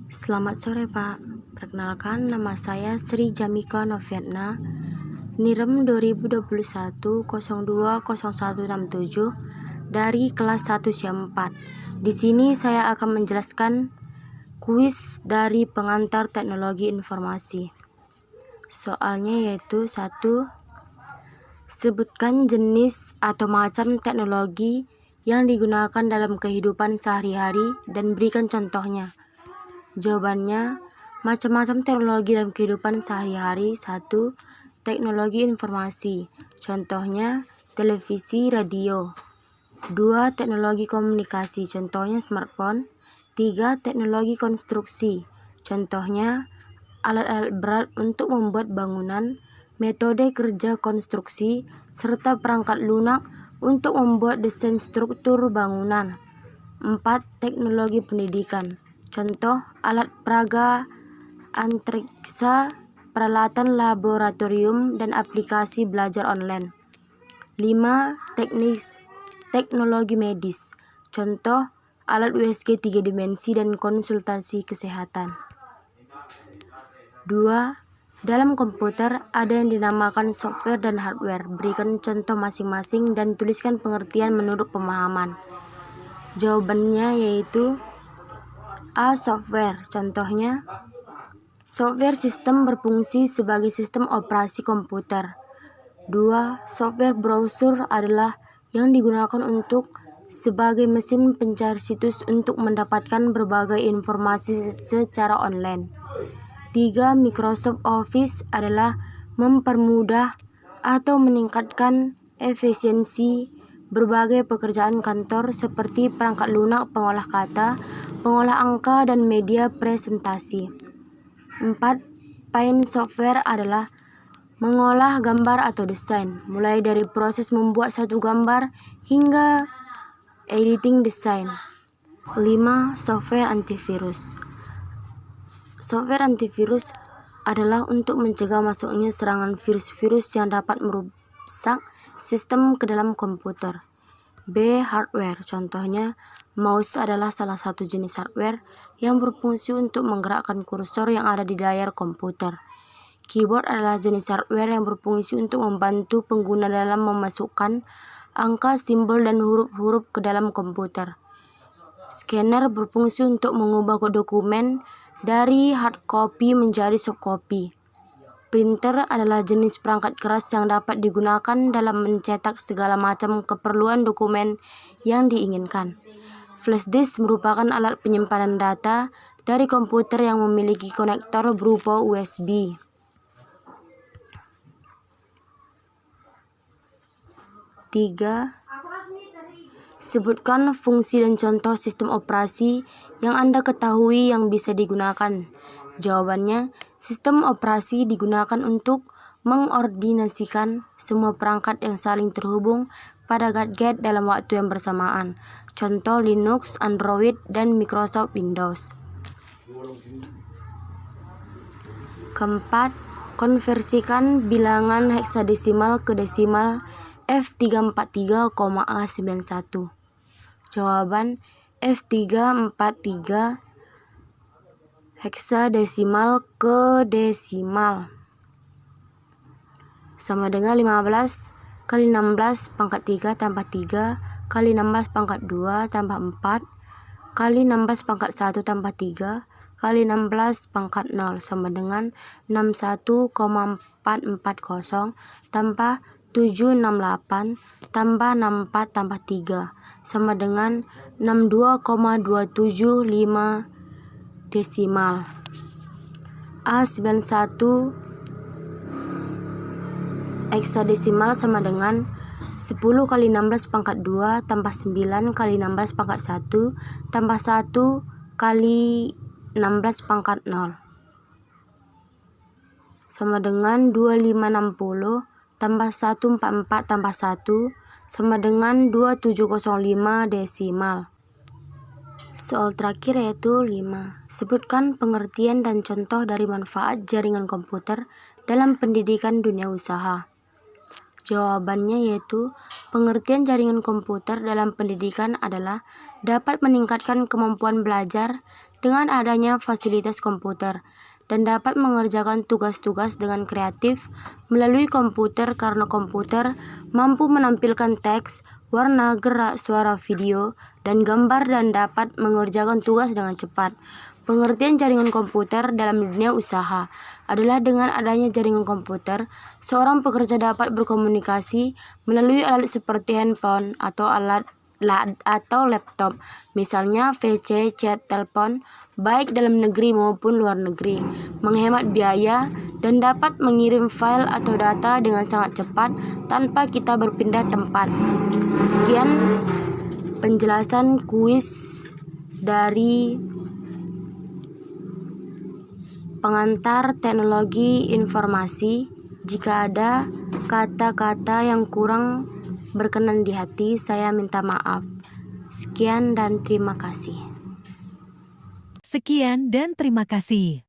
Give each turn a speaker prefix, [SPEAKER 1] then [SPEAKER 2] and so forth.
[SPEAKER 1] Selamat sore Pak, perkenalkan nama saya Sri Jamika Noviatna, NIREM 2021-020167 dari kelas 1 Siam 4. Di sini saya akan menjelaskan kuis dari pengantar teknologi informasi. Soalnya yaitu 1. Sebutkan jenis atau macam teknologi yang digunakan dalam kehidupan sehari-hari dan berikan contohnya. Jawabannya, macam-macam teknologi dalam kehidupan sehari-hari. 1. Teknologi informasi. Contohnya, televisi, radio. 2. Teknologi komunikasi. Contohnya, smartphone. 3. Teknologi konstruksi. Contohnya, alat-alat berat untuk membuat bangunan, metode kerja konstruksi, serta perangkat lunak untuk membuat desain struktur bangunan. 4. Teknologi pendidikan. Contoh, alat peraga antariksa, peralatan laboratorium, dan aplikasi belajar online. 5. Teknologi medis. Contoh, alat USG 3 dimensi dan konsultasi kesehatan. 2. Dalam komputer ada yang dinamakan software dan hardware. Berikan contoh masing-masing dan tuliskan pengertian menurut pemahaman. Jawabannya yaitu A. Software. Contohnya, software sistem berfungsi sebagai sistem operasi komputer. 2. Software browser adalah yang digunakan untuk sebagai mesin pencari situs untuk mendapatkan berbagai informasi secara online. 3. Microsoft Office adalah mempermudah atau meningkatkan efisiensi berbagai pekerjaan kantor seperti perangkat lunak, pengolah kata, pengolah angka, dan media presentasi. 4. Paint software adalah mengolah gambar atau desain, mulai dari proses membuat satu gambar hingga editing desain. 5. Software antivirus. Software antivirus adalah untuk mencegah masuknya serangan virus-virus yang dapat merusak sistem ke dalam komputer. B. Hardware. Contohnya, mouse adalah salah satu jenis hardware yang berfungsi untuk menggerakkan kursor yang ada di layar komputer. Keyboard adalah jenis hardware yang berfungsi untuk membantu pengguna dalam memasukkan angka, simbol, dan huruf-huruf ke dalam komputer. Scanner berfungsi untuk mengubah dokumen dari hard copy menjadi soft copy. Printer adalah jenis perangkat keras yang dapat digunakan dalam mencetak segala macam keperluan dokumen yang diinginkan. Flash disk merupakan alat penyimpanan data dari komputer yang memiliki konektor berupa USB. 3. Sebutkan fungsi dan contoh sistem operasi yang Anda ketahui yang bisa digunakan. Jawabannya, sistem operasi digunakan untuk mengordinasikan semua perangkat yang saling terhubung pada gadget dalam waktu yang bersamaan. Contoh Linux, Android, dan Microsoft Windows. Keempat, konversikan bilangan heksadesimal ke desimal F343,A91. Jawaban F343 heksadesimal ke desimal sama dengan 15 kali 16 pangkat 3 tambah 3 kali 16 pangkat 2 tambah 4 kali 16 pangkat 1 tambah 3 kali 16 pangkat 0 sama dengan 61,440 tambah 768 tambah 64 tambah 3 sama dengan 62,275 desimal. A91 heksadesimal sama dengan 10 kali 16 pangkat 2 tambah 9 kali 16 pangkat 1 tambah 1 kali 16 pangkat 0 sama dengan 2560 tambah 144 tambah 1 sama dengan 2705 desimal. Soal terakhir yaitu 5. Sebutkan pengertian dan contoh dari manfaat jaringan komputer dalam pendidikan dunia usaha. Jawabannya yaitu pengertian jaringan komputer dalam pendidikan adalah dapat meningkatkan kemampuan belajar dengan adanya fasilitas komputer dan dapat mengerjakan tugas-tugas dengan kreatif melalui komputer karena komputer mampu menampilkan teks, warna, gerak, suara, video, dan gambar dan dapat mengerjakan tugas dengan cepat. Pengertian jaringan komputer dalam dunia usaha adalah dengan adanya jaringan komputer, seorang pekerja dapat berkomunikasi melalui alat seperti handphone atau laptop, misalnya PC, chat, telepon, baik dalam negeri maupun luar negeri, menghemat biaya dan dapat mengirim file atau data dengan sangat cepat tanpa kita berpindah tempat. Sekian penjelasan kuis dari pengantar teknologi informasi. Jika ada kata-kata yang kurang berkenan di hati, saya minta maaf. Sekian dan terima kasih.
[SPEAKER 2] Sekian dan terima kasih.